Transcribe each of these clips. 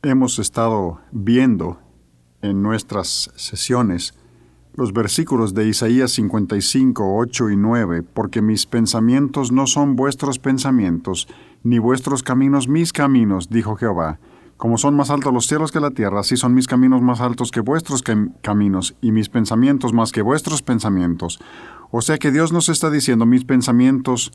Hemos estado viendo en nuestras sesiones los versículos de Isaías 55, 8 y 9, porque mis pensamientos no son vuestros pensamientos, ni vuestros caminos mis caminos, dijo Jehová. Como son más altos los cielos que la tierra, así son mis caminos más altos que vuestros caminos, y mis pensamientos más que vuestros pensamientos. O sea que Dios nos está diciendo, mis pensamientos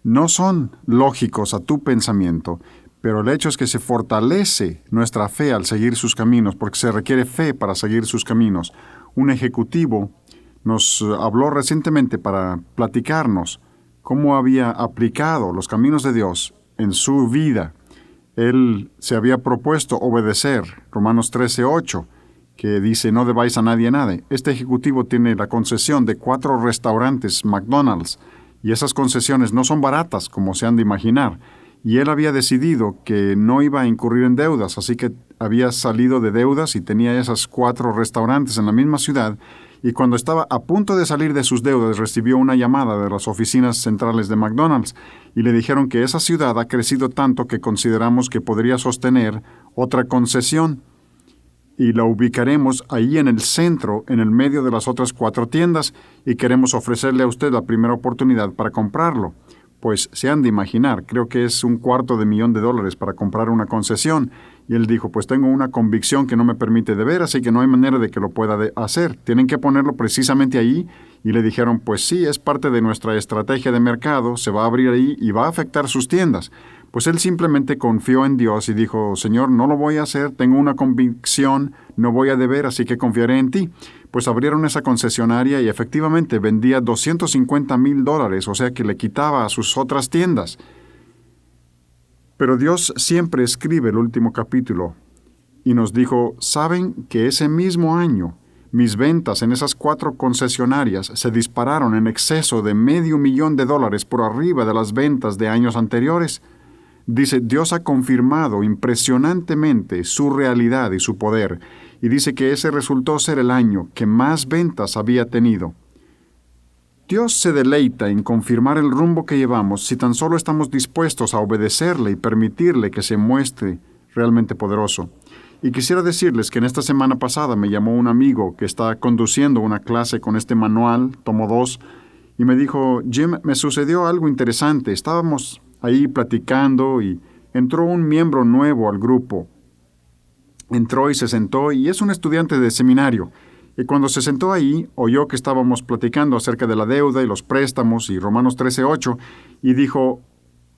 no son lógicos a tu pensamiento, pero el hecho es que se fortalece nuestra fe al seguir sus caminos, porque se requiere fe para seguir sus caminos. Un ejecutivo nos habló recientemente para platicarnos cómo había aplicado los caminos de Dios en su vida. Él se había propuesto obedecer Romanos 13:8, que dice, no debáis a nadie nada. Este ejecutivo tiene la concesión de 4 restaurantes McDonald's, y esas concesiones no son baratas, como se han de imaginar. Y él había decidido que no iba a incurrir en deudas, así que había salido de deudas y tenía esas 4 restaurantes en la misma ciudad, y cuando estaba a punto de salir de sus deudas recibió una llamada de las oficinas centrales de McDonald's y le dijeron que esa ciudad ha crecido tanto que consideramos que podría sostener otra concesión y la ubicaremos ahí en el centro, en el medio de las otras 4 tiendas, y queremos ofrecerle a usted la primera oportunidad para comprarlo. Pues se han de imaginar, creo que es $250,000 para comprar una concesión. Y él dijo, pues tengo una convicción que no me permite deber, así que no hay manera de que lo pueda hacer. Tienen que ponerlo precisamente ahí. Y le dijeron, pues sí, es parte de nuestra estrategia de mercado, se va a abrir ahí y va a afectar sus tiendas. Pues él simplemente confió en Dios y dijo, Señor, no lo voy a hacer, tengo una convicción, no voy a deber, así que confiaré en ti. Pues abrieron esa concesionaria y efectivamente vendía $250,000, o sea que le quitaba a sus otras tiendas. Pero Dios siempre escribe el último capítulo y nos dijo, ¿saben que ese mismo año mis ventas en esas 4 concesionarias se dispararon en exceso de $500,000 por arriba de las ventas de años anteriores? Dice, Dios ha confirmado impresionantemente su realidad y su poder, y dice que ese resultó ser el año que más ventas había tenido. Dios se deleita en confirmar el rumbo que llevamos si tan solo estamos dispuestos a obedecerle y permitirle que se muestre realmente poderoso. Y quisiera decirles que en esta semana pasada me llamó un amigo que está conduciendo una clase con este manual, tomo 2, y me dijo, Jim, me sucedió algo interesante. Estábamos ahí platicando y entró un miembro nuevo al grupo. Entró y se sentó y es un estudiante de seminario. Y cuando se sentó ahí, oyó que estábamos platicando acerca de la deuda y los préstamos y Romanos 13:8, y dijo,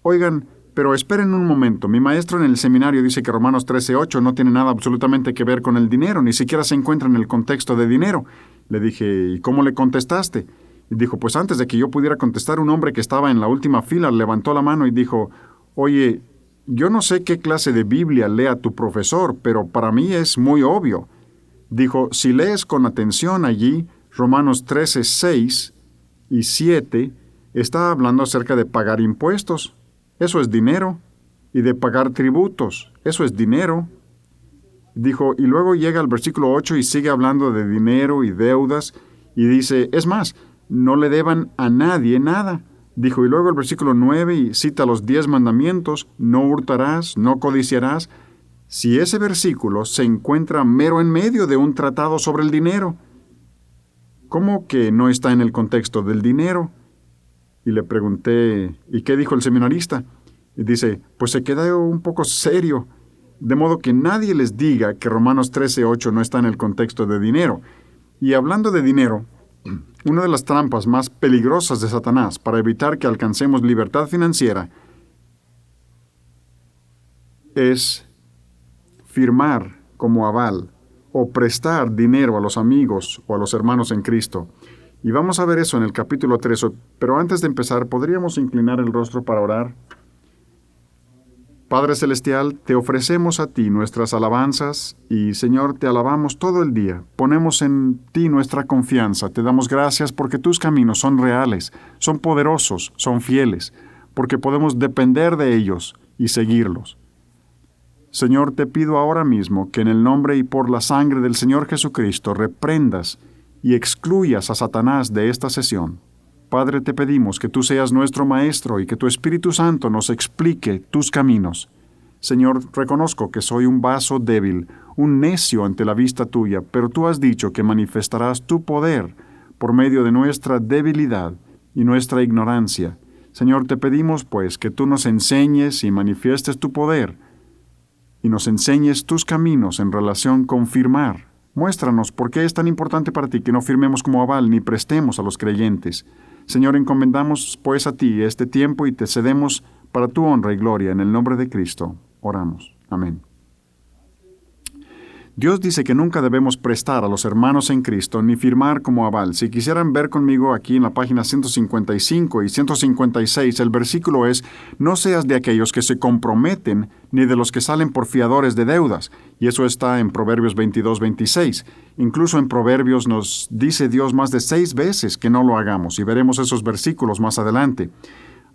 oigan, pero esperen un momento, mi maestro en el seminario dice que Romanos 13:8 no tiene nada absolutamente que ver con el dinero, ni siquiera se encuentra en el contexto de dinero. Le dije, ¿y cómo le contestaste? Y dijo, pues antes de que yo pudiera contestar, un hombre que estaba en la última fila levantó la mano y dijo, oye, yo no sé qué clase de Biblia lea tu profesor, pero para mí es muy obvio. Dijo, si lees con atención allí, Romanos 13:6 y 7, está hablando acerca de pagar impuestos. Eso es dinero. Y de pagar tributos. Eso es dinero. Dijo, y luego llega al versículo 8 y sigue hablando de dinero y deudas. Y dice, es más, no le deban a nadie nada. Dijo, y luego el versículo 9 y cita los 10 mandamientos, no hurtarás, no codiciarás. Si ese versículo se encuentra mero en medio de un tratado sobre el dinero, ¿cómo que no está en el contexto del dinero? Y le pregunté, ¿y qué dijo el seminarista? Y dice, pues se queda un poco serio, de modo que nadie les diga que Romanos 13:8 no está en el contexto de dinero. Y hablando de dinero, una de las trampas más peligrosas de Satanás para evitar que alcancemos libertad financiera es firmar como aval o prestar dinero a los amigos o a los hermanos en Cristo. Y vamos a ver eso en el capítulo 3, pero antes de empezar, ¿podríamos inclinar el rostro para orar? Padre Celestial, te ofrecemos a ti nuestras alabanzas y, Señor, te alabamos todo el día. Ponemos en ti nuestra confianza. Te damos gracias porque tus caminos son reales, son poderosos, son fieles, porque podemos depender de ellos y seguirlos. Señor, te pido ahora mismo que en el nombre y por la sangre del Señor Jesucristo reprendas y excluyas a Satanás de esta sesión. Padre, te pedimos que tú seas nuestro Maestro y que tu Espíritu Santo nos explique tus caminos. Señor, reconozco que soy un vaso débil, un necio ante la vista tuya, pero tú has dicho que manifestarás tu poder por medio de nuestra debilidad y nuestra ignorancia. Señor, te pedimos, pues, que tú nos enseñes y manifiestes tu poder y nos enseñes tus caminos en relación con firmar. Muéstranos por qué es tan importante para ti que no firmemos como aval ni prestemos a los creyentes. Señor, encomendamos pues a ti este tiempo y te cedemos para tu honra y gloria. En el nombre de Cristo, oramos. Amén. Dios dice que nunca debemos prestar a los hermanos en Cristo ni firmar como aval. Si quisieran ver conmigo aquí en la página 155 y 156, el versículo es: no seas de aquellos que se comprometen, ni de los que salen por fiadores de deudas. Y eso está en Proverbios 22-26. Incluso en Proverbios nos dice Dios más de 6 veces que no lo hagamos, y veremos esos versículos más adelante.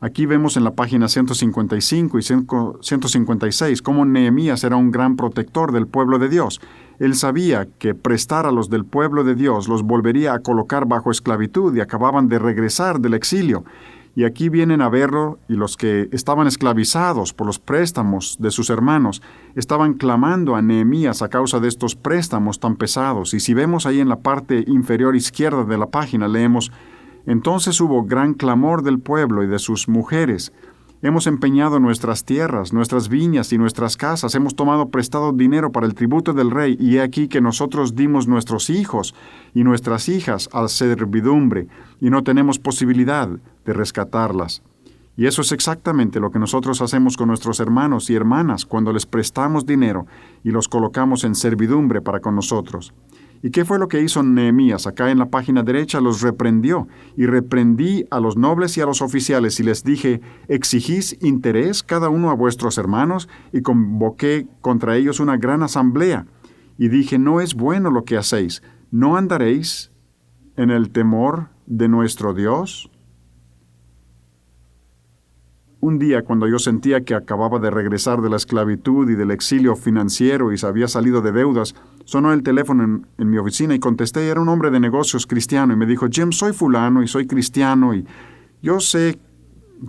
Aquí vemos en la página 155 y 156 cómo Nehemías era un gran protector del pueblo de Dios. Él sabía que prestar a los del pueblo de Dios los volvería a colocar bajo esclavitud y acababan de regresar del exilio. Y aquí vienen a verlo, y los que estaban esclavizados por los préstamos de sus hermanos estaban clamando a Nehemías a causa de estos préstamos tan pesados. Y si vemos ahí en la parte inferior izquierda de la página, leemos: entonces hubo gran clamor del pueblo y de sus mujeres. Hemos empeñado nuestras tierras, nuestras viñas y nuestras casas. Hemos tomado prestado dinero para el tributo del rey, y he aquí que nosotros dimos nuestros hijos y nuestras hijas a servidumbre, y no tenemos posibilidad de rescatarlas. Y eso es exactamente lo que nosotros hacemos con nuestros hermanos y hermanas cuando les prestamos dinero y los colocamos en servidumbre para con nosotros. ¿Y qué fue lo que hizo Nehemías? Acá en la página derecha los reprendió, y reprendí a los nobles y a los oficiales, y les dije: ¿exigís interés cada uno a vuestros hermanos? Y convoqué contra ellos una gran asamblea, y dije: no es bueno lo que hacéis. ¿No andaréis en el temor de nuestro Dios? Un día, cuando yo sentía que acababa de regresar de la esclavitud y del exilio financiero y se había salido de deudas, sonó el teléfono en mi oficina y contesté. Era un hombre de negocios cristiano y me dijo: Jim, soy fulano y soy cristiano, y yo sé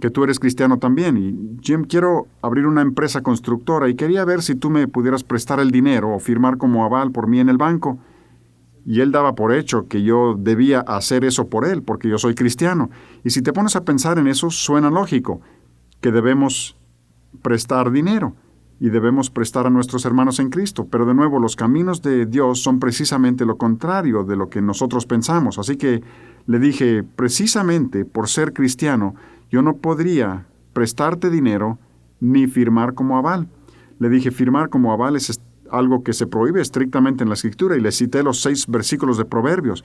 que tú eres cristiano también, y Jim, quiero abrir una empresa constructora y quería ver si tú me pudieras prestar el dinero o firmar como aval por mí en el banco. Y él daba por hecho que yo debía hacer eso por él, porque yo soy cristiano. Y si te pones a pensar en eso, suena lógico que debemos prestar dinero y debemos prestar a nuestros hermanos en Cristo. Pero de nuevo, los caminos de Dios son precisamente lo contrario de lo que nosotros pensamos. Así que le dije: precisamente por ser cristiano, yo no podría prestarte dinero ni firmar como aval. Le dije: firmar como aval es algo que se prohíbe estrictamente en la Escritura, y le cité los 6 versículos de Proverbios,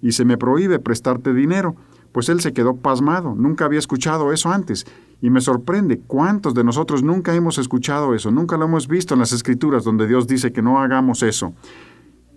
y se me prohíbe prestarte dinero. Pues él se quedó pasmado, nunca había escuchado eso antes, y me sorprende cuántos de nosotros nunca hemos escuchado eso, nunca lo hemos visto en las Escrituras donde Dios dice que no hagamos eso.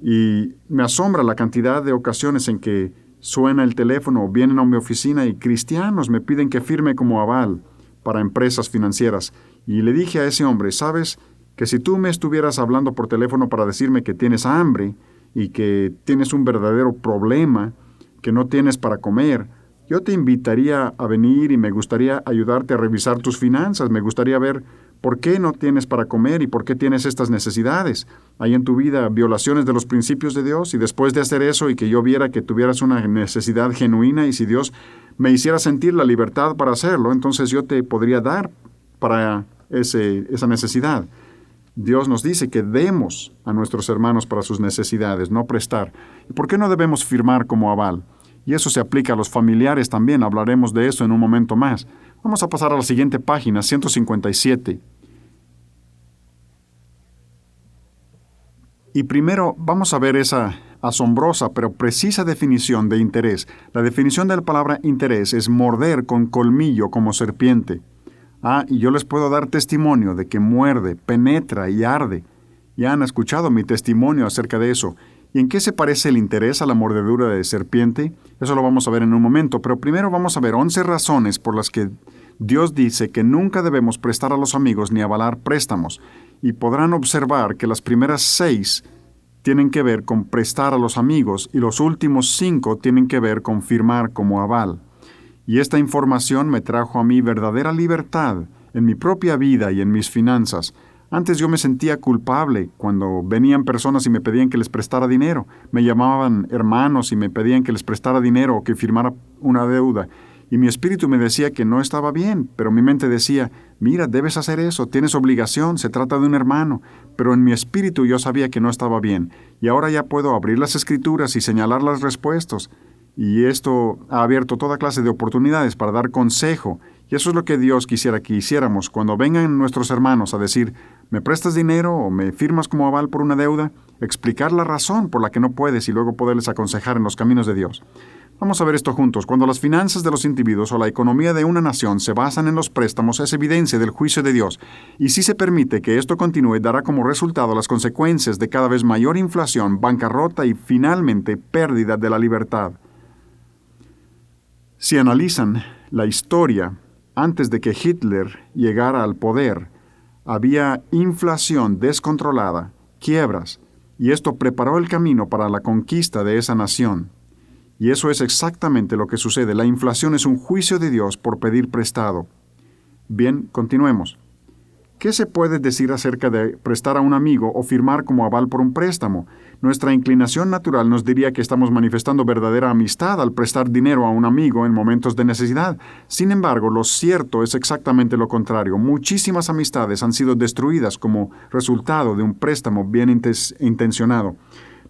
Y me asombra la cantidad de ocasiones en que suena el teléfono o vienen a mi oficina y cristianos me piden que firme como aval para empresas financieras. Y le dije a ese hombre: sabes que si tú me estuvieras hablando por teléfono para decirme que tienes hambre y que tienes un verdadero problema, que no tienes para comer, yo te invitaría a venir y me gustaría ayudarte a revisar tus finanzas. Me gustaría ver por qué no tienes para comer y por qué tienes estas necesidades. Hay en tu vida violaciones de los principios de Dios, y después de hacer eso y que yo viera que tuvieras una necesidad genuina, y si Dios me hiciera sentir la libertad para hacerlo, entonces yo te podría dar para esa necesidad. Dios nos dice que demos a nuestros hermanos para sus necesidades, no prestar. ¿Y por qué no debemos firmar como aval? Y eso se aplica a los familiares también. Hablaremos de eso en un momento más. Vamos a pasar a la siguiente página, 157. Y primero vamos a ver esa asombrosa pero precisa definición de interés. La definición de la palabra interés es morder con colmillo como serpiente. Y yo les puedo dar testimonio de que muerde, penetra y arde. Ya han escuchado mi testimonio acerca de eso. ¿Y en qué se parece el interés a la mordedura de serpiente? Eso lo vamos a ver en un momento, pero primero vamos a ver 11 razones por las que Dios dice que nunca debemos prestar a los amigos ni avalar préstamos. Y podrán observar que las primeras 6 tienen que ver con prestar a los amigos y los últimos 5 tienen que ver con firmar como aval. Y esta información me trajo a mí verdadera libertad en mi propia vida y en mis finanzas. Antes yo me sentía culpable cuando venían personas y me pedían que les prestara dinero. Me llamaban hermanos y me pedían que les prestara dinero o que firmara una deuda. Y mi espíritu me decía que no estaba bien, pero mi mente decía, mira, debes hacer eso, tienes obligación, se trata de un hermano. Pero en mi espíritu yo sabía que no estaba bien. Y ahora ya puedo abrir las escrituras y señalar las respuestas. Y esto ha abierto toda clase de oportunidades para dar consejo. Y eso es lo que Dios quisiera que hiciéramos. Cuando vengan nuestros hermanos a decir, ¿me prestas dinero o me firmas como aval por una deuda? Explicar la razón por la que no puedes y luego poderles aconsejar en los caminos de Dios. Vamos a ver esto juntos. Cuando las finanzas de los individuos o la economía de una nación se basan en los préstamos, es evidencia del juicio de Dios. Y si se permite que esto continúe, dará como resultado las consecuencias de cada vez mayor inflación, bancarrota y finalmente pérdida de la libertad. Si analizan la historia, antes de que Hitler llegara al poder, había inflación descontrolada, quiebras, y esto preparó el camino para la conquista de esa nación. Y eso es exactamente lo que sucede. La inflación es un juicio de Dios por pedir prestado. Bien, continuemos. ¿Qué se puede decir acerca de prestar a un amigo o firmar como aval por un préstamo? Nuestra inclinación natural nos diría que estamos manifestando verdadera amistad al prestar dinero a un amigo en momentos de necesidad. Sin embargo, lo cierto es exactamente lo contrario. Muchísimas amistades han sido destruidas como resultado de un préstamo bien intencionado.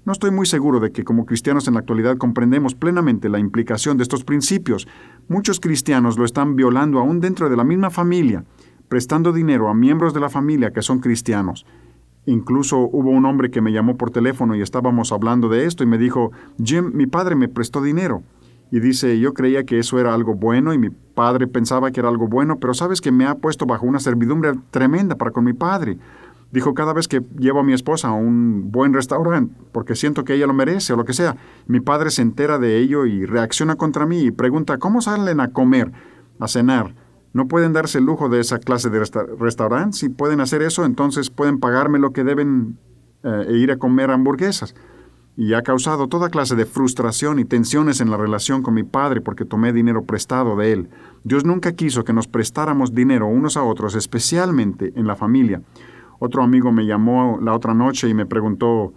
No estoy muy seguro de que como cristianos en la actualidad comprendemos plenamente la implicación de estos principios. Muchos cristianos lo están violando aún dentro de la misma familia, prestando dinero a miembros de la familia que son cristianos. Incluso hubo un hombre que me llamó por teléfono y estábamos hablando de esto y me dijo, Jim, mi padre me prestó dinero. Y dice, yo creía que eso era algo bueno y mi padre pensaba que era algo bueno, pero sabes que me ha puesto bajo una servidumbre tremenda para con mi padre. Dijo, cada vez que llevo a mi esposa a un buen restaurante, porque siento que ella lo merece o lo que sea, mi padre se entera de ello y reacciona contra mí y pregunta, ¿cómo salen a comer, a cenar? ¿No pueden darse el lujo de esa clase de restaurante? Si pueden hacer eso, entonces pueden pagarme lo que deben e ir a comer hamburguesas. Y ha causado toda clase de frustración y tensiones en la relación con mi padre porque tomé dinero prestado de él. Dios nunca quiso que nos prestáramos dinero unos a otros, especialmente en la familia. Otro amigo me llamó la otra noche y me preguntó,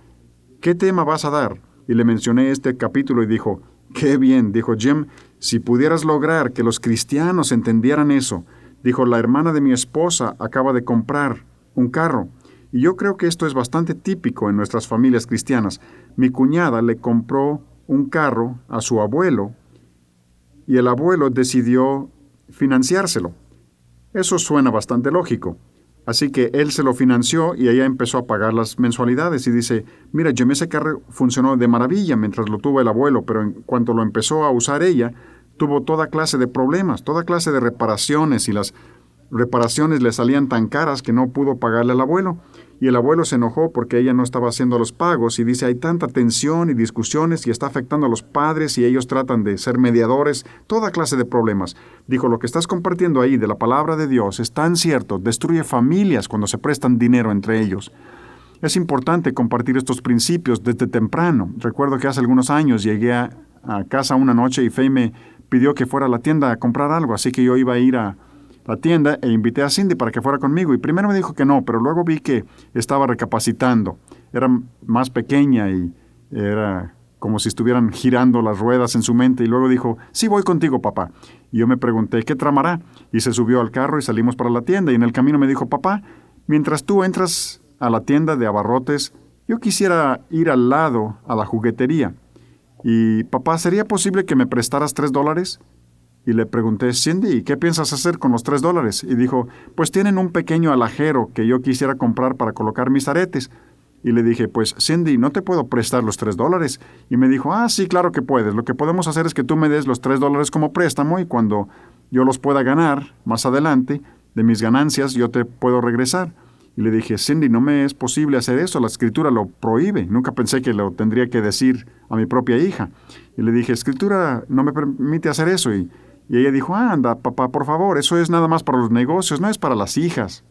¿qué tema vas a dar? Y le mencioné este capítulo y dijo, qué bien, dijo Jim, si pudieras lograr que los cristianos entendieran eso. Dijo, la hermana de mi esposa acaba de comprar un carro. Y yo creo que esto es bastante típico en nuestras familias cristianas. Mi cuñada le compró un carro a su abuelo y el abuelo decidió financiárselo. Eso suena bastante lógico. Así que él se lo financió y ella empezó a pagar las mensualidades y dice, mira, Jim, ese carro funcionó de maravilla mientras lo tuvo el abuelo, pero en cuanto lo empezó a usar ella, tuvo toda clase de problemas, toda clase de reparaciones y las reparaciones le salían tan caras que no pudo pagarle al abuelo. Y el abuelo se enojó porque ella no estaba haciendo los pagos y dice, hay tanta tensión y discusiones y está afectando a los padres y ellos tratan de ser mediadores, toda clase de problemas. Dijo, lo que estás compartiendo ahí de la palabra de Dios es tan cierto, destruye familias cuando se prestan dinero entre ellos. Es importante compartir estos principios desde temprano. Recuerdo que hace algunos años llegué a casa una noche y Faye me pidió que fuera a la tienda a comprar algo, así que yo iba a ir a la tienda e invité a Cindy para que fuera conmigo. Y primero me dijo que no, pero luego vi que estaba recapacitando. Era más pequeña y era como si estuvieran girando las ruedas en su mente. Y luego dijo, sí, voy contigo, papá. Y yo me pregunté, ¿qué tramará? Y se subió al carro y salimos para la tienda. Y en el camino me dijo, papá, mientras tú entras a la tienda de abarrotes, yo quisiera ir al lado a la juguetería. Y, papá, ¿sería posible que me prestaras $3? Y le pregunté, Cindy, ¿qué piensas hacer con los $3? Y dijo, pues tienen un pequeño alajero que yo quisiera comprar para colocar mis aretes. Y le dije, pues Cindy, no te puedo prestar los $3. Y me dijo, sí, claro que puedes. Lo que podemos hacer es que tú me des los $3 como préstamo y cuando yo los pueda ganar más adelante, de mis ganancias, yo te puedo regresar. Y le dije, Cindy, no me es posible hacer eso, la Escritura lo prohíbe. Nunca pensé que lo tendría que decir a mi propia hija. Y le dije, Escritura no me permite hacer eso. Y ella dijo, anda, papá, por favor, eso es nada más para los negocios, no es para las hijas.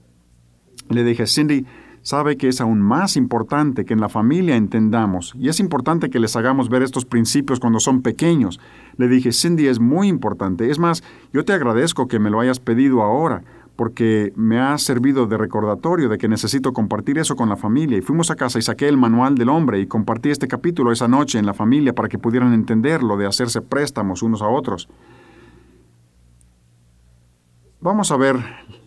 Y le dije, Cindy, sabe que es aún más importante que en la familia entendamos, y es importante que les hagamos ver estos principios cuando son pequeños. Le dije, Cindy, es muy importante. Es más, yo te agradezco que me lo hayas pedido ahora, porque me ha servido de recordatorio de que necesito compartir eso con la familia. Y fuimos a casa y saqué el manual del hombre y compartí este capítulo esa noche en la familia para que pudieran entender lo de hacerse préstamos unos a otros. Vamos a ver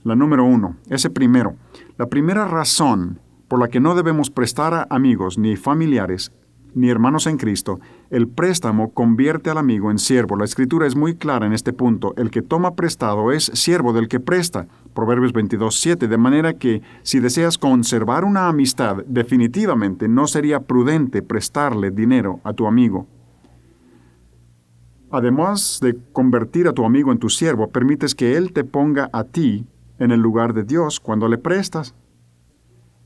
la número 1, ese primero. La primera razón por la que no debemos prestar a amigos ni familiares ni hermanos en Cristo, el préstamo convierte al amigo en siervo. La Escritura es muy clara en este punto. El que toma prestado es siervo del que presta. Proverbios 22:7. De manera que si deseas conservar una amistad, definitivamente no sería prudente prestarle dinero a tu amigo. Además de convertir a tu amigo en tu siervo, permites que él te ponga a ti en el lugar de Dios cuando le prestas.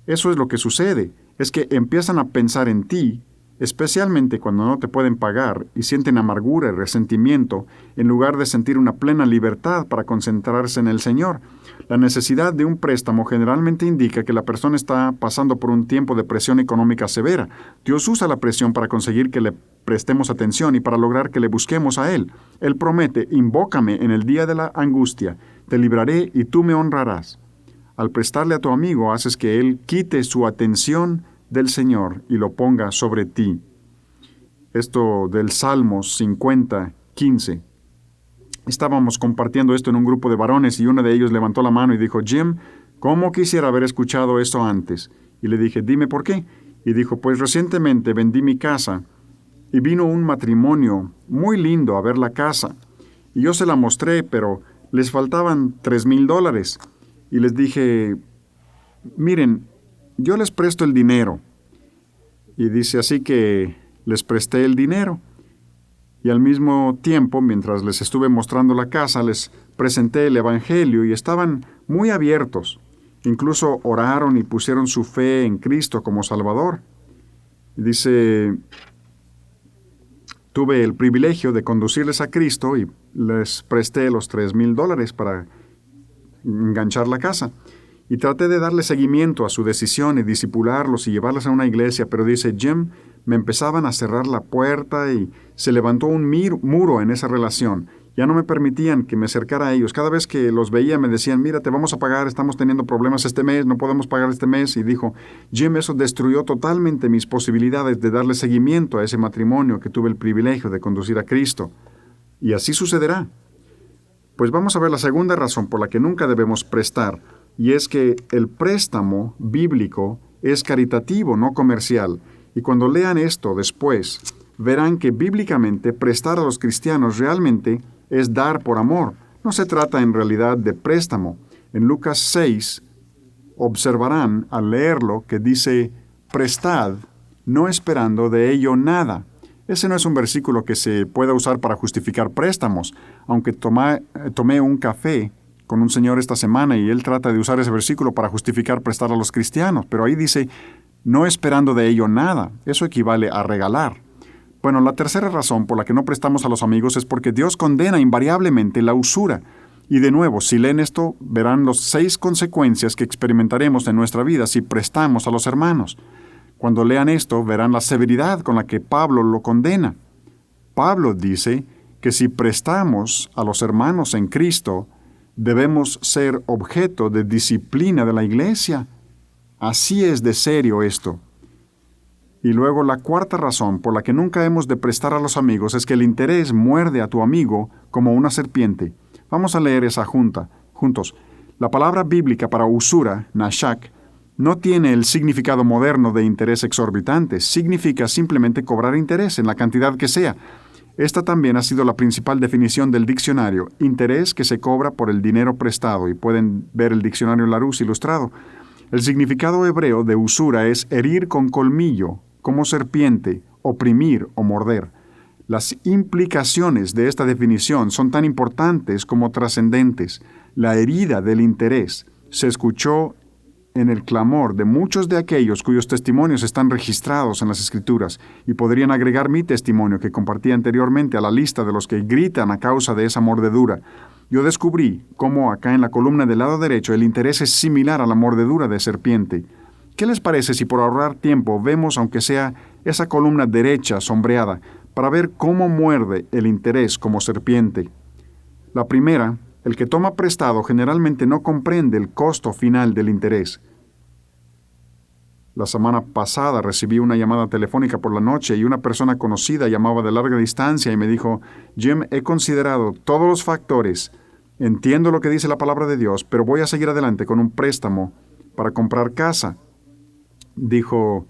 Eso es lo que sucede, es que empiezan a pensar en ti, especialmente cuando no te pueden pagar y sienten amargura y resentimiento, en lugar de sentir una plena libertad para concentrarse en el Señor. La necesidad de un préstamo generalmente indica que la persona está pasando por un tiempo de presión económica severa. Dios usa la presión para conseguir que le prestemos atención y para lograr que le busquemos a Él. Él promete: invócame en el día de la angustia, te libraré y tú me honrarás. Al prestarle a tu amigo, haces que Él quite su atención del Señor y lo ponga sobre ti. Esto del Salmos 50:15. Estábamos compartiendo esto en un grupo de varones y uno de ellos levantó la mano y dijo: Jim, ¿cómo quisiera haber escuchado esto antes? Y le dije: dime por qué. Y dijo: pues recientemente vendí mi casa y vino un matrimonio muy lindo a ver la casa. Y yo se la mostré, pero les faltaban $3,000. Y les dije: miren, yo les presto el dinero. Y dice, así que les presté el dinero. Y al mismo tiempo, mientras les estuve mostrando la casa, les presenté el Evangelio y estaban muy abiertos. Incluso oraron y pusieron su fe en Cristo como Salvador. Y dice, tuve el privilegio de conducirles a Cristo y les presté los $3,000 para enganchar la casa. Y traté de darle seguimiento a su decisión y disipularlos y llevarlos a una iglesia, pero dice, Jim, me empezaban a cerrar la puerta y se levantó un muro en esa relación. Ya no me permitían que me acercara a ellos. Cada vez que los veía me decían, mira, te vamos a pagar, estamos teniendo problemas este mes, no podemos pagar este mes. Y dijo, Jim, eso destruyó totalmente mis posibilidades de darle seguimiento a ese matrimonio que tuve el privilegio de conducir a Cristo. Y así sucederá. Pues vamos a ver la segunda razón por la que nunca debemos prestar. Y es que el préstamo bíblico es caritativo, no comercial. Y cuando lean esto después, verán que bíblicamente prestar a los cristianos realmente es dar por amor. No se trata en realidad de préstamo. En Lucas 6 observarán al leerlo que dice, prestad, no esperando de ello nada. Ese no es un versículo que se pueda usar para justificar préstamos. Aunque tomé un café con un señor esta semana y él trata de usar ese versículo para justificar prestar a los cristianos, pero ahí dice, no esperando de ello nada. Eso equivale a regalar. Bueno, la tercera razón por la que no prestamos a los amigos es porque Dios condena invariablemente la usura. Y de nuevo, si leen esto, verán las 6 consecuencias que experimentaremos en nuestra vida si prestamos a los hermanos. Cuando lean esto, verán la severidad con la que Pablo lo condena. Pablo dice que si prestamos a los hermanos en Cristo, debemos ser objeto de disciplina de la iglesia. Así es de serio esto. Y luego la cuarta razón por la que nunca hemos de prestar a los amigos es que el interés muerde a tu amigo como una serpiente. Vamos a leer esa juntos. La palabra bíblica para usura, nashak, no tiene el significado moderno de interés exorbitante. Significa simplemente cobrar interés en la cantidad que sea. Esta también ha sido la principal definición del diccionario, interés que se cobra por el dinero prestado, y pueden ver el diccionario Larousse ilustrado. El significado hebreo de usura es herir con colmillo, como serpiente, oprimir o morder. Las implicaciones de esta definición son tan importantes como trascendentes. La herida del interés se escuchó en el clamor de muchos de aquellos cuyos testimonios están registrados en las Escrituras, y podrían agregar mi testimonio que compartí anteriormente a la lista de los que gritan a causa de esa mordedura. Yo descubrí cómo acá en la columna del lado derecho el interés es similar a la mordedura de serpiente. ¿Qué les parece si por ahorrar tiempo vemos aunque sea esa columna derecha sombreada para ver cómo muerde el interés como serpiente? La primera El que toma prestado generalmente no comprende el costo final del interés. La semana pasada recibí una llamada telefónica por la noche y una persona conocida llamaba de larga distancia y me dijo, Jim, he considerado todos los factores, entiendo lo que dice la palabra de Dios, pero voy a seguir adelante con un préstamo para comprar casa. Dijo,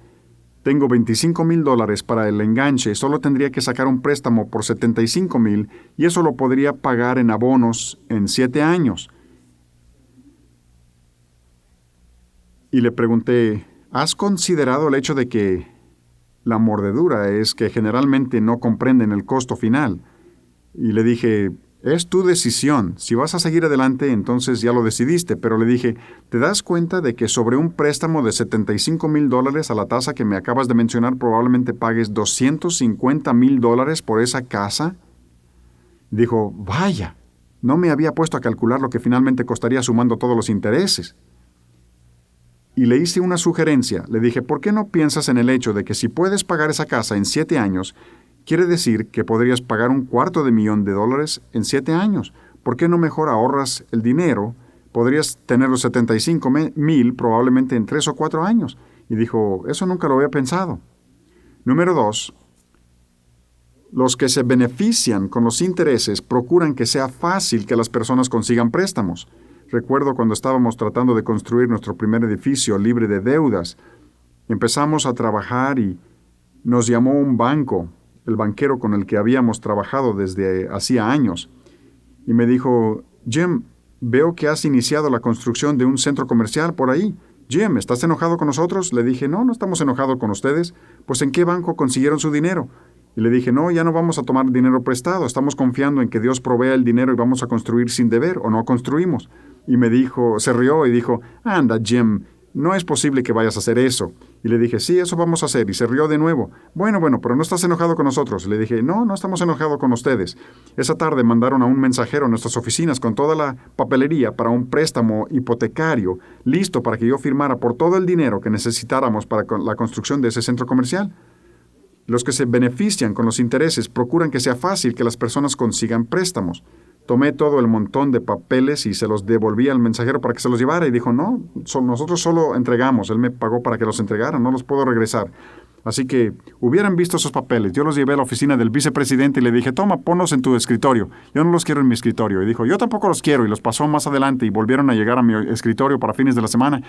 tengo $25,000 para el enganche, solo tendría que sacar un préstamo por $75,000 y eso lo podría pagar en abonos en 7 años. Y le pregunté, ¿has considerado el hecho de que la mordedura es que generalmente no comprenden el costo final? Y le dije, es tu decisión. Si vas a seguir adelante, entonces ya lo decidiste. Pero le dije, ¿te das cuenta de que sobre un préstamo de $75,000 a la tasa que me acabas de mencionar probablemente pagues $250,000 por esa casa? Dijo, vaya, no me había puesto a calcular lo que finalmente costaría sumando todos los intereses. Y le hice una sugerencia. Le dije, ¿por qué no piensas en el hecho de que si puedes pagar esa casa en 7 años, quiere decir que podrías pagar $250,000 en 7 años? ¿Por qué no mejor ahorras el dinero? Podrías tener los $75,000 probablemente en 3 o 4 años. Y dijo, eso nunca lo había pensado. Número 2. Los que se benefician con los intereses procuran que sea fácil que las personas consigan préstamos. Recuerdo cuando estábamos tratando de construir nuestro primer edificio libre de deudas. Empezamos a trabajar y nos llamó un banco, el banquero con el que habíamos trabajado desde hacía años, y me dijo, Jim, veo que has iniciado la construcción de un centro comercial por ahí. Jim, ¿estás enojado con nosotros? Le dije, no estamos enojados con ustedes. Pues ¿en qué banco consiguieron su dinero? Y le dije, no, ya no vamos a tomar dinero prestado. Estamos confiando en que Dios provea el dinero y vamos a construir sin deber, o no construimos. Y me dijo, se rió y dijo, anda, Jim, no es posible que vayas a hacer eso. Y le dije, sí, eso vamos a hacer. Y se rió de nuevo. Bueno, pero no estás enojado con nosotros. Le dije, no, no estamos enojados con ustedes. Esa tarde mandaron a un mensajero a nuestras oficinas con toda la papelería para un préstamo hipotecario, listo para que yo firmara por todo el dinero que necesitáramos para la construcción de ese centro comercial. Los que se benefician con los intereses procuran que sea fácil que las personas consigan préstamos. Tomé todo el montón de papeles y se los devolví al mensajero para que se los llevara y dijo, no, nosotros solo entregamos, él me pagó para que los entregara, no los puedo regresar. Así que hubieran visto esos papeles. Yo los llevé a la oficina del vicepresidente y le dije, toma, ponlos en tu escritorio. Yo no los quiero en mi escritorio. Y dijo, yo tampoco los quiero. Y los pasó más adelante y volvieron a llegar a mi escritorio para fines de la semana.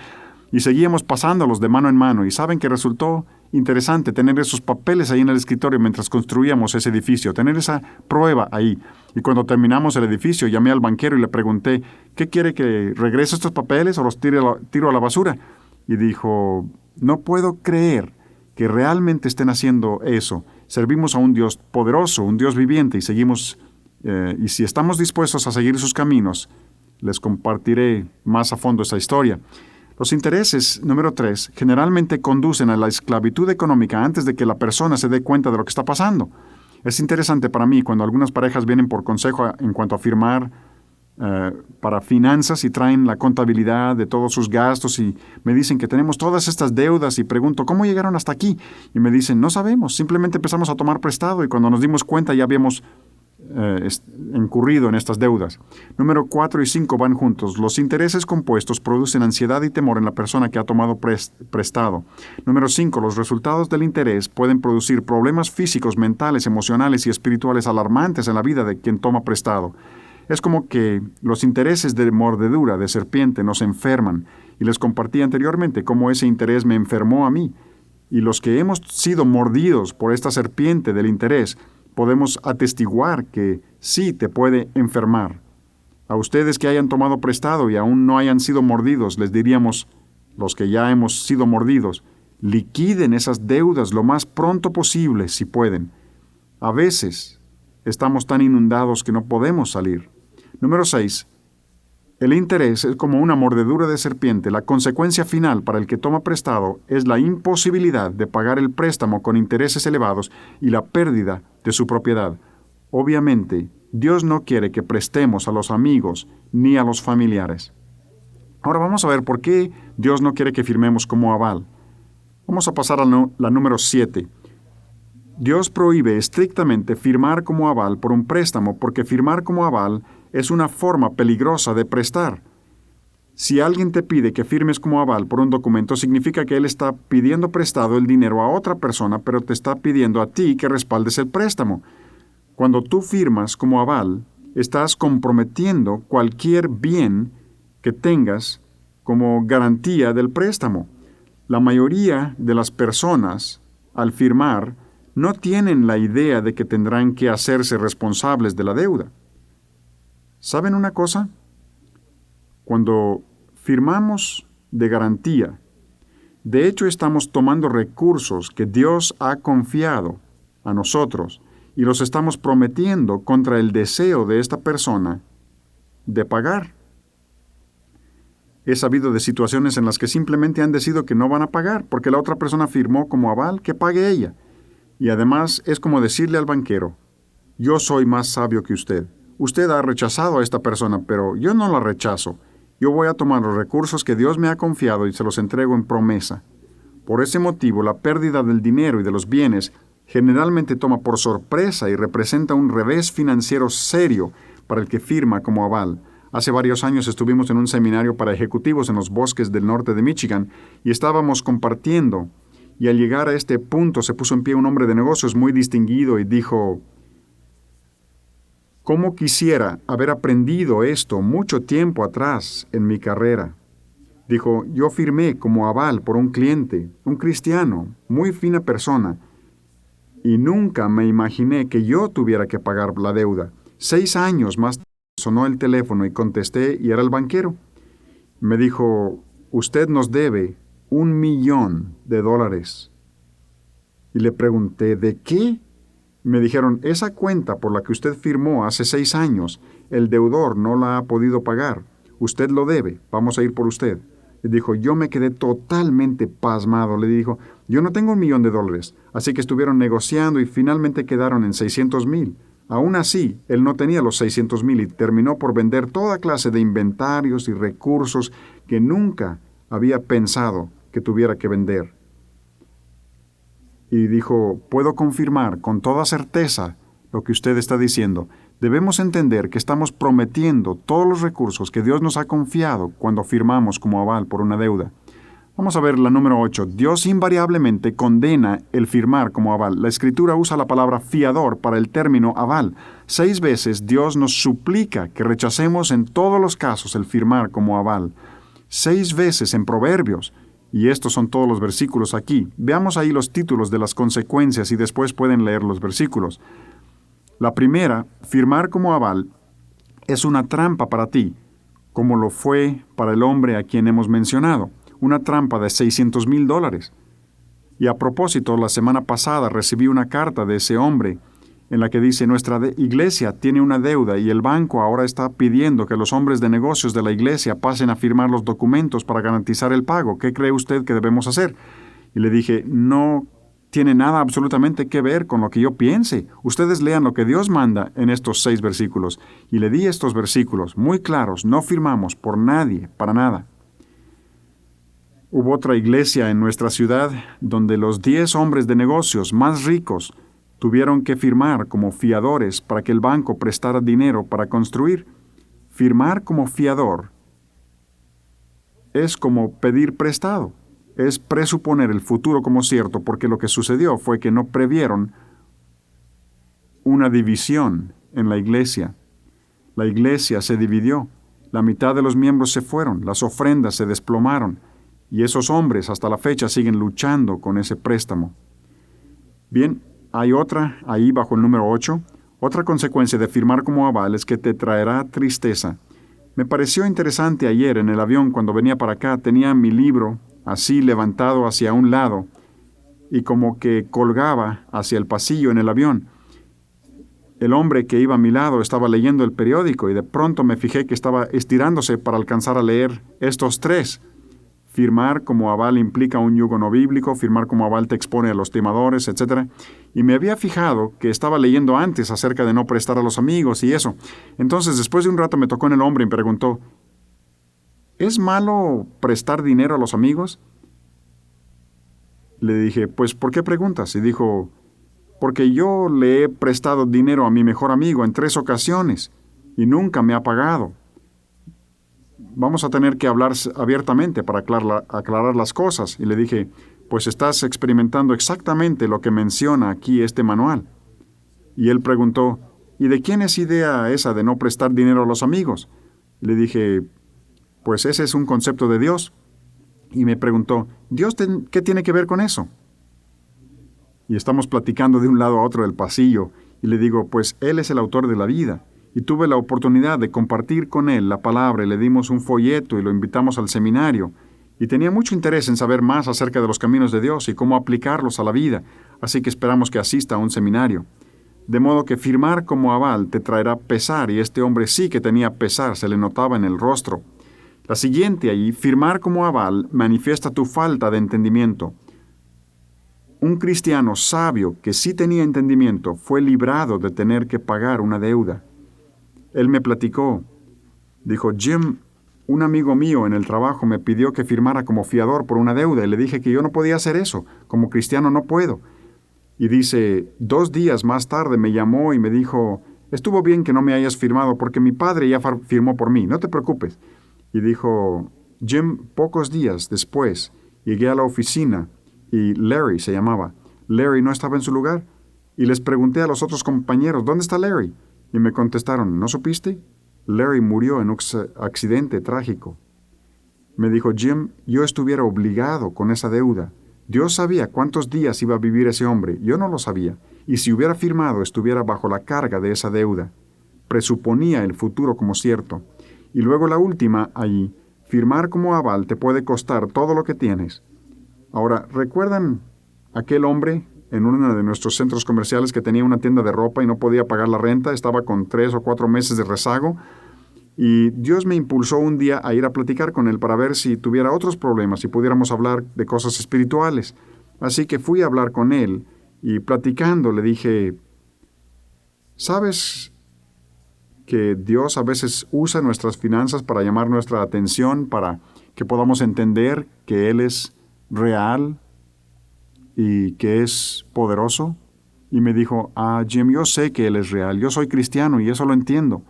Y seguíamos pasándolos de mano en mano. Y saben que resultó interesante tener esos papeles ahí en el escritorio mientras construíamos ese edificio, tener esa prueba ahí. Y cuando terminamos el edificio, llamé al banquero y le pregunté, ¿qué quiere, que regrese estos papeles o los tiro a la basura? Y dijo, no puedo creer que realmente estén haciendo eso. Servimos a un Dios poderoso, un Dios viviente, y seguimos, y si estamos dispuestos a seguir sus caminos, les compartiré más a fondo esa historia. Los intereses, número 3, generalmente conducen a la esclavitud económica antes de que la persona se dé cuenta de lo que está pasando. Es interesante para mí cuando algunas parejas vienen por consejo en cuanto a firmar para finanzas y traen la contabilidad de todos sus gastos y me dicen que tenemos todas estas deudas y pregunto, ¿cómo llegaron hasta aquí? Y me dicen, no sabemos, simplemente empezamos a tomar prestado y cuando nos dimos cuenta ya habíamos incurrido en estas deudas. Número 4 y 5 van juntos. Los intereses compuestos producen ansiedad y temor en la persona que ha tomado prestado. Número 5. Los resultados del interés pueden producir problemas físicos, mentales, emocionales y espirituales alarmantes en la vida de quien toma prestado. Es como que los intereses de mordedura, de serpiente, nos enferman. Y les compartí anteriormente cómo ese interés me enfermó a mí. Y los que hemos sido mordidos por esta serpiente del interés, podemos atestiguar que sí te puede enfermar. A ustedes que hayan tomado prestado y aún no hayan sido mordidos, les diríamos, los que ya hemos sido mordidos, liquiden esas deudas lo más pronto posible si pueden. A veces estamos tan inundados que no podemos salir. Número 6. El interés es como una mordedura de serpiente. La consecuencia final para el que toma prestado es la imposibilidad de pagar el préstamo con intereses elevados y la pérdida de su propiedad. Obviamente, Dios no quiere que prestemos a los amigos ni a los familiares. Ahora vamos a ver por qué Dios no quiere que firmemos como aval. Vamos a pasar a la número 7. Dios prohíbe estrictamente firmar como aval por un préstamo porque firmar como aval es una forma peligrosa de prestar. Si alguien te pide que firmes como aval por un documento, significa que él está pidiendo prestado el dinero a otra persona, pero te está pidiendo a ti que respaldes el préstamo. Cuando tú firmas como aval, estás comprometiendo cualquier bien que tengas como garantía del préstamo. La mayoría de las personas, al firmar, no tienen la idea de que tendrán que hacerse responsables de la deuda. ¿Saben una cosa? Cuando firmamos de garantía, de hecho estamos tomando recursos que Dios ha confiado a nosotros y los estamos prometiendo contra el deseo de esta persona de pagar. He sabido de situaciones en las que simplemente han decidido que no van a pagar porque la otra persona firmó como aval que pague ella. Y además es como decirle al banquero, yo soy más sabio que usted. Usted ha rechazado a esta persona, pero yo no la rechazo. Yo voy a tomar los recursos que Dios me ha confiado y se los entrego en promesa. Por ese motivo, la pérdida del dinero y de los bienes generalmente toma por sorpresa y representa un revés financiero serio para el que firma como aval. Hace varios años estuvimos en un seminario para ejecutivos en los bosques del norte de Michigan y estábamos compartiendo. Y al llegar a este punto se puso en pie un hombre de negocios muy distinguido y dijo, ¿cómo quisiera haber aprendido esto mucho tiempo atrás en mi carrera? Dijo, yo firmé como aval por un cliente, un cristiano, muy fina persona, y nunca me imaginé que yo tuviera que pagar la deuda. 6 años más tarde sonó el teléfono y contesté y era el banquero. Me dijo, usted nos debe $1,000,000. Y le pregunté, ¿de qué? Me dijeron, esa cuenta por la que usted firmó hace 6 años, el deudor no la ha podido pagar. Usted lo debe, vamos a ir por usted. Y dijo, yo me quedé totalmente pasmado. Le dijo, yo no tengo $1,000,000. Así que estuvieron negociando y finalmente quedaron en 600,000. Aún así, él no tenía los 600,000 y terminó por vender toda clase de inventarios y recursos que nunca había pensado que tuviera que vender. Y dijo, puedo confirmar con toda certeza lo que usted está diciendo. Debemos entender que estamos prometiendo todos los recursos que Dios nos ha confiado cuando firmamos como aval por una deuda. Vamos a ver la número 8. Dios invariablemente condena el firmar como aval. La Escritura usa la palabra fiador para el término aval. 6 veces Dios nos suplica que rechacemos en todos los casos el firmar como aval. 6 veces en Proverbios. Y estos son todos los versículos aquí. Veamos ahí los títulos de las consecuencias y después pueden leer los versículos. La primera, firmar como aval, es una trampa para ti, como lo fue para el hombre a quien hemos mencionado. Una trampa de $600,000. Y a propósito, la semana pasada recibí una carta de ese hombre en la que dice, nuestra iglesia tiene una deuda y el banco ahora está pidiendo que los hombres de negocios de la iglesia pasen a firmar los documentos para garantizar el pago. ¿Qué cree usted que debemos hacer? Y le dije, no tiene nada absolutamente que ver con lo que yo piense. Ustedes lean lo que Dios manda en estos 6 versículos. Y le di estos versículos muy claros. No firmamos por nadie, para nada. Hubo otra iglesia en nuestra ciudad donde los 10 hombres de negocios más ricos tuvieron que firmar como fiadores para que el banco prestara dinero para construir. Firmar como fiador es como pedir prestado. Es presuponer el futuro como cierto, porque lo que sucedió fue que no previeron una división en la iglesia. La iglesia se dividió. La mitad de los miembros se fueron. Las ofrendas se desplomaron. Y esos hombres hasta la fecha siguen luchando con ese préstamo. Bien, hay otra, ahí bajo el número 8, otra consecuencia de firmar como aval es que te traerá tristeza. Me pareció interesante ayer en el avión cuando venía para acá, tenía mi libro así levantado hacia un lado y como que colgaba hacia el pasillo en el avión. El hombre que iba a mi lado estaba leyendo el periódico y de pronto me fijé que estaba estirándose para alcanzar a leer estos 3. Firmar como aval implica un yugo no bíblico, firmar como aval te expone a los timadores, etc. Y me había fijado que estaba leyendo antes acerca de no prestar a los amigos y eso. Entonces, después de un rato me tocó en el hombro y me preguntó, ¿es malo prestar dinero a los amigos? Le dije, pues, ¿por qué preguntas? Y dijo, porque yo le he prestado dinero a mi mejor amigo en 3 ocasiones. y nunca me ha pagado. Vamos a tener que hablar abiertamente para aclarar las cosas. Y le dije, pues estás experimentando exactamente lo que menciona aquí este manual. Y él preguntó, ¿y de quién es idea esa de no prestar dinero a los amigos? Le dije, pues ese es un concepto de Dios. Y me preguntó, ¿Qué tiene que ver con eso? Y estamos platicando de un lado a otro del pasillo. Y le digo, pues Él es el autor de la vida. Y tuve la oportunidad de compartir con Él la palabra y le dimos un folleto y lo invitamos al seminario. Y tenía mucho interés en saber más acerca de los caminos de Dios y cómo aplicarlos a la vida. Así que esperamos que asista a un seminario. De modo que firmar como aval te traerá pesar, y este hombre sí que tenía pesar, se le notaba en el rostro. La siguiente allí, firmar como aval manifiesta tu falta de entendimiento. Un cristiano sabio que sí tenía entendimiento fue librado de tener que pagar una deuda. Él me platicó, dijo, Jim, un amigo mío en el trabajo me pidió que firmara como fiador por una deuda y le dije que yo no podía hacer eso, como cristiano no puedo. Y dice, 2 días más tarde me llamó y me dijo, estuvo bien que no me hayas firmado porque mi padre ya firmó por mí, no te preocupes. Y dijo, Jim, pocos días después llegué a la oficina y Larry se llamaba. Larry no estaba en su lugar. Y les pregunté a los otros compañeros, ¿dónde está Larry? Y me contestaron, ¿no supiste? Larry murió en un accidente trágico. Me dijo, Jim, yo estuviera obligado con esa deuda. Dios sabía cuántos días iba a vivir ese hombre, yo no lo sabía, y si hubiera firmado estuviera bajo la carga de esa deuda. Presuponía el futuro como cierto. Y luego la última, allí, firmar como aval te puede costar todo lo que tienes. Ahora, ¿recuerdan aquel hombre en uno de nuestros centros comerciales que tenía una tienda de ropa y no podía pagar la renta? Estaba con 3 o 4 meses de rezago. Y Dios me impulsó un día a ir a platicar con él para ver si tuviera otros problemas y pudiéramos hablar de cosas espirituales. Así que fui a hablar con él y platicando le dije, ¿sabes que Dios a veces usa nuestras finanzas para llamar nuestra atención, para que podamos entender que Él es real y que es poderoso? Y me dijo, Jim, yo sé que Él es real, yo soy cristiano y eso lo entiendo,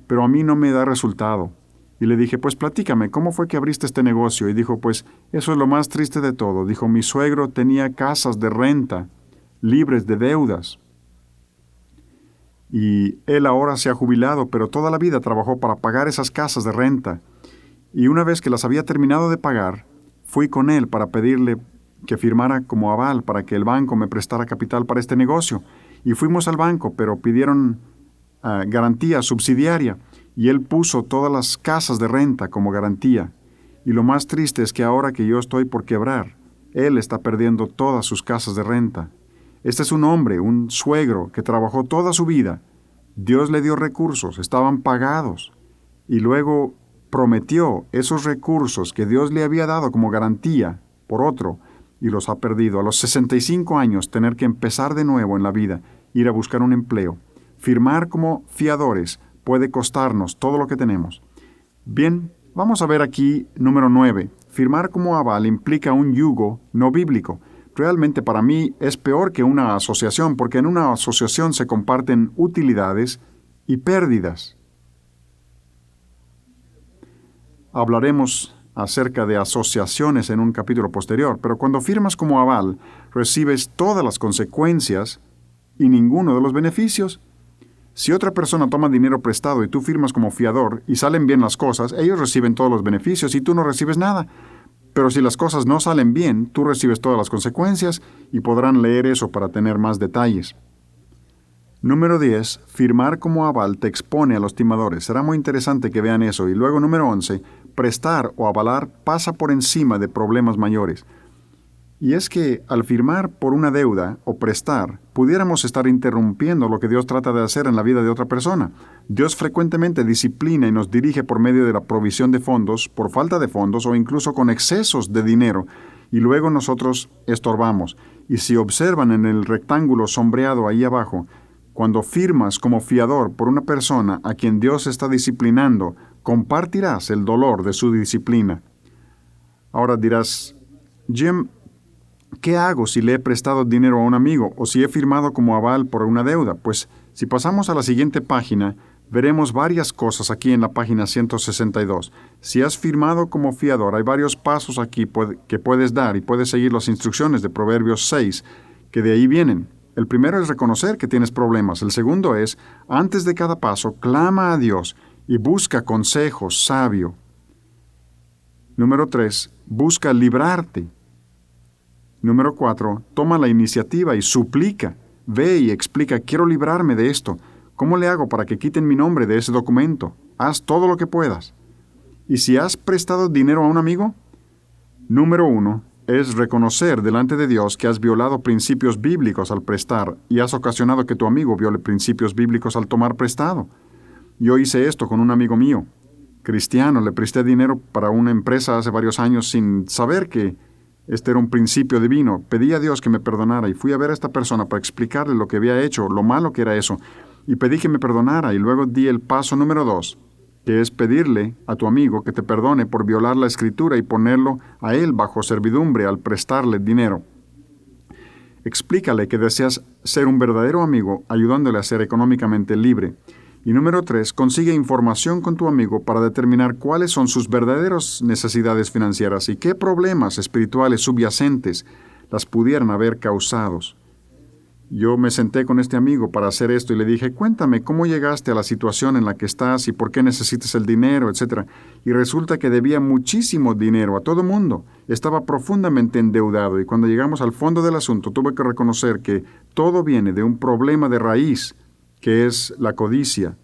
pero a mí no me da resultado. Y le dije, pues platícame, ¿cómo fue que abriste este negocio? Y dijo, pues eso es lo más triste de todo. Dijo, mi suegro tenía casas de renta, libres de deudas. Y él ahora se ha jubilado, pero toda la vida trabajó para pagar esas casas de renta. Y una vez que las había terminado de pagar, fui con él para pedirle que firmara como aval para que el banco me prestara capital para este negocio. Y fuimos al banco, pero pidieron garantía subsidiaria, y él puso todas las casas de renta como garantía. Y lo más triste es que ahora que yo estoy por quebrar, él está perdiendo todas sus casas de renta. Este es un hombre, un suegro, que trabajó toda su vida. Dios le dio recursos, estaban pagados. Y luego prometió esos recursos que Dios le había dado como garantía por otro, y los ha perdido. A los 65 años, tener que empezar de nuevo en la vida, ir a buscar un empleo. Firmar como fiadores puede costarnos todo lo que tenemos. Bien, vamos a ver aquí número 9. Firmar como aval implica un yugo no bíblico. Realmente para mí es peor que una asociación, porque en una asociación se comparten utilidades y pérdidas. Hablaremos acerca de asociaciones en un capítulo posterior, pero cuando firmas como aval, recibes todas las consecuencias y ninguno de los beneficios. Si otra persona toma dinero prestado y tú firmas como fiador y salen bien las cosas, ellos reciben todos los beneficios y tú no recibes nada. Pero si las cosas no salen bien, tú recibes todas las consecuencias y podrán leer eso para tener más detalles. Número 10. Firmar como aval te expone a los timadores. Será muy interesante que vean eso. Y luego número 11. Prestar o avalar pasa por encima de problemas mayores. Y es que al firmar por una deuda o prestar, pudiéramos estar interrumpiendo lo que Dios trata de hacer en la vida de otra persona. Dios frecuentemente disciplina y nos dirige por medio de la provisión de fondos, por falta de fondos o incluso con excesos de dinero, y luego nosotros estorbamos. Y si observan en el rectángulo sombreado ahí abajo, cuando firmas como fiador por una persona a quien Dios está disciplinando, compartirás el dolor de su disciplina. Ahora dirás, Jim, ¿qué hago si le he prestado dinero a un amigo o si he firmado como aval por una deuda? Pues si pasamos a la siguiente página, Veremos varias cosas aquí en la página 162. Si has firmado como fiador, hay varios pasos aquí que puedes dar y puedes seguir las instrucciones de Proverbios 6, que de ahí vienen. El primero es reconocer que tienes problemas. El segundo es, antes de cada paso, clama a Dios y busca consejo sabio. Número 3, busca librarte. Número 4, toma la iniciativa y suplica. Ve y explica, quiero librarme de esto. ¿Cómo le hago para que quiten mi nombre de ese documento? Haz todo lo que puedas. ¿Y si has prestado dinero a un amigo? Número 1, es reconocer delante de Dios que has violado principios bíblicos al prestar y has ocasionado que tu amigo viole principios bíblicos al tomar prestado. Yo hice esto con un amigo mío, cristiano, le presté dinero para una empresa hace varios años sin saber que este era un principio divino. Pedí a Dios que me perdonara y fui a ver a esta persona para explicarle lo que había hecho, lo malo que era eso, y pedí que me perdonara y luego di el paso número 2, que es pedirle a tu amigo que te perdone por violar la Escritura y ponerlo a él bajo servidumbre al prestarle dinero. Explícale que deseas ser un verdadero amigo ayudándole a ser económicamente libre. Y número 3, consigue información con tu amigo para determinar cuáles son sus verdaderas necesidades financieras y qué problemas espirituales subyacentes las pudieran haber causado. Yo me senté con este amigo para hacer esto y le dije, cuéntame cómo llegaste a la situación en la que estás y por qué necesitas el dinero, etc. Y resulta que debía muchísimo dinero a todo mundo. Estaba profundamente endeudado y cuando llegamos al fondo del asunto tuve que reconocer que todo viene de un problema de raíz, que es la codicia.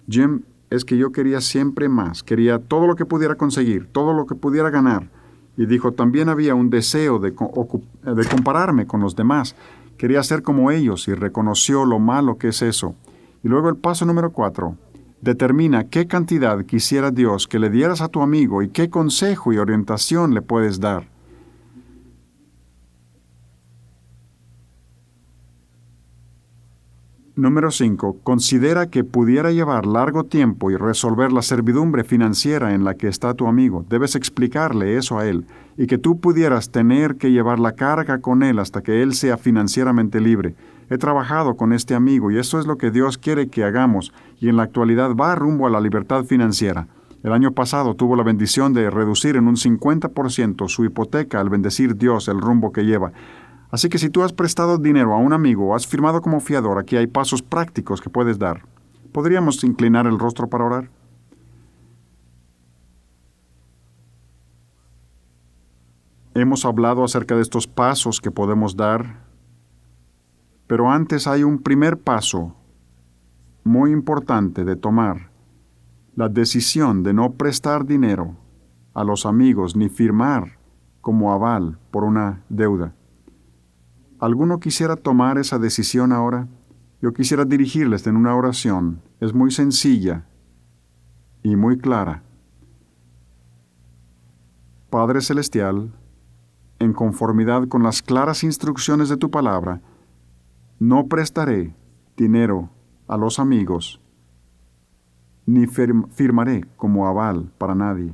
Jim, es que yo quería siempre más, quería todo lo que pudiera conseguir, todo lo que pudiera ganar. Y dijo, también había un deseo de compararme con los demás. Quería ser como ellos y reconoció lo malo que es eso. Y luego el paso número 4, determina qué cantidad quisiera Dios que le dieras a tu amigo y qué consejo y orientación le puedes dar. Número 5. Considera que pudiera llevar largo tiempo y resolver la servidumbre financiera en la que está tu amigo. Debes explicarle eso a él y que tú pudieras tener que llevar la carga con él hasta que él sea financieramente libre. He trabajado con este amigo y eso es lo que Dios quiere que hagamos y en la actualidad va rumbo a la libertad financiera. El año pasado tuvo la bendición de reducir en un 50% su hipoteca al bendecir Dios el rumbo que lleva. Así que si tú has prestado dinero a un amigo o has firmado como fiador, aquí hay pasos prácticos que puedes dar. ¿Podríamos inclinar el rostro para orar? Hemos hablado acerca de estos pasos que podemos dar, pero antes hay un primer paso muy importante de tomar, la decisión de no prestar dinero a los amigos ni firmar como aval por una deuda. ¿Alguno quisiera tomar esa decisión ahora? Yo quisiera dirigirles en una oración. Es muy sencilla y muy clara. Padre Celestial, en conformidad con las claras instrucciones de tu palabra, no prestaré dinero a los amigos, ni firmaré como aval para nadie.